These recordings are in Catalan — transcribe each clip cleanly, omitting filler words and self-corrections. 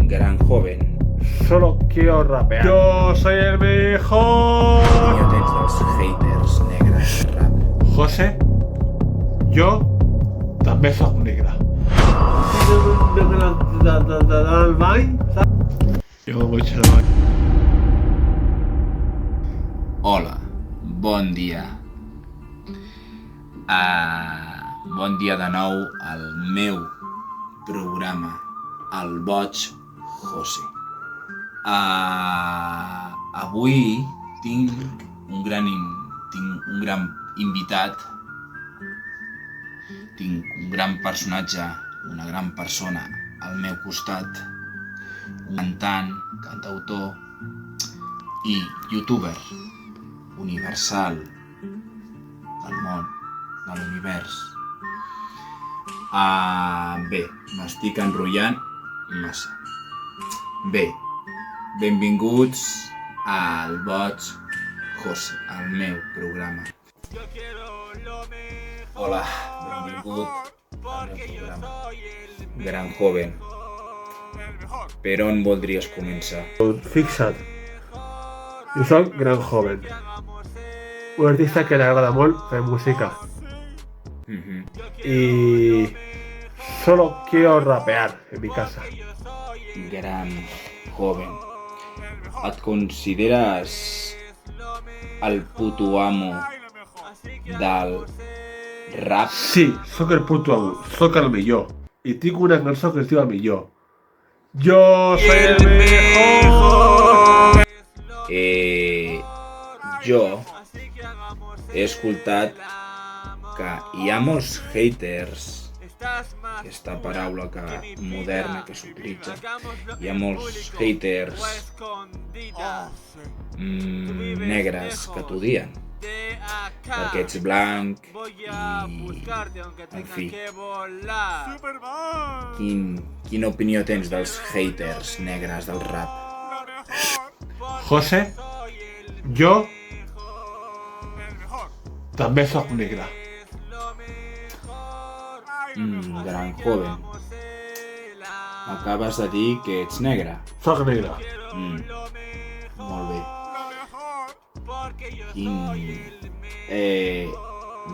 gran joven. Solo quiero rapear. Yo soy el mejor. Opinió tens dels haters negres de rap? José, jo també sóc negre. Del bany, saps? Jo vaig al bany. Hola, bon dia. Bon dia de nou al meu programa, El Boig José. Avui tinc un gran invitat, tinc un gran personatge, una gran persona al meu costat, un cantant, cantautor i youtuber universal del món, de l'univers. Bé, m'estic enrotllant massa. Bé, benvinguts al Boig José, al meu programa. Hola, benvingut al meu programa. Gran joven. Per on voldries començar? Fixa't, jo soc gran joven, un artista que li agrada molt fer música y solo quiero rapear en mi casa. Gran joven. Et consideres el puto amo del rap? Sí, sóc el puto amo, sóc el millor i tinc una cançó que es diu el millor. Yo soy el mejor. Jo he escoltat que hi ha molts haters, aquesta paraula moderna que s'utilitza, hi ha molts haters negres que t'odien perquè ets blanc i, en fi, quina opinió tens dels haters negres del rap? José, jo també sóc negre. Gran joven, m'acabes de dir que ets negre. Sóc negre. Molt bé.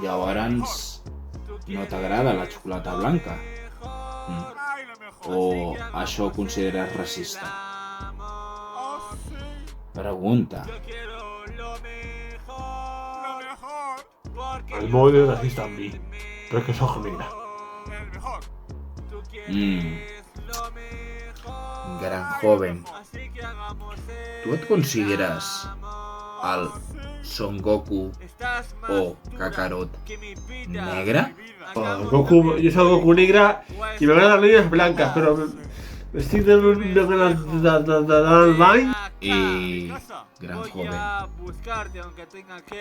Llavors no t'agrada la xocolata blanca? O això ho consideres racista? Pregunta. El meu és racista amb mi, perquè sóc negre. Gran joven, tu et consideres el Son Goku o Kakarot negre? Goku, jo soc Goku negre i m'agraden les línies blanques, però estic del bany. I, gran joven,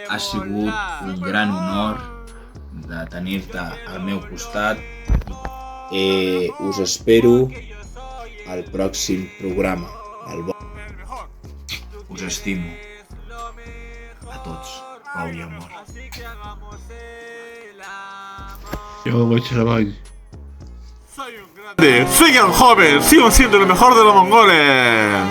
ha sigut un gran honor de tenir-te al meu costat. Us espero al pròxim programa. Us estimo a tots. Pau i amor. Jo vaig al bany. Sigan joven, sigo siendo el mejor de los mongoles.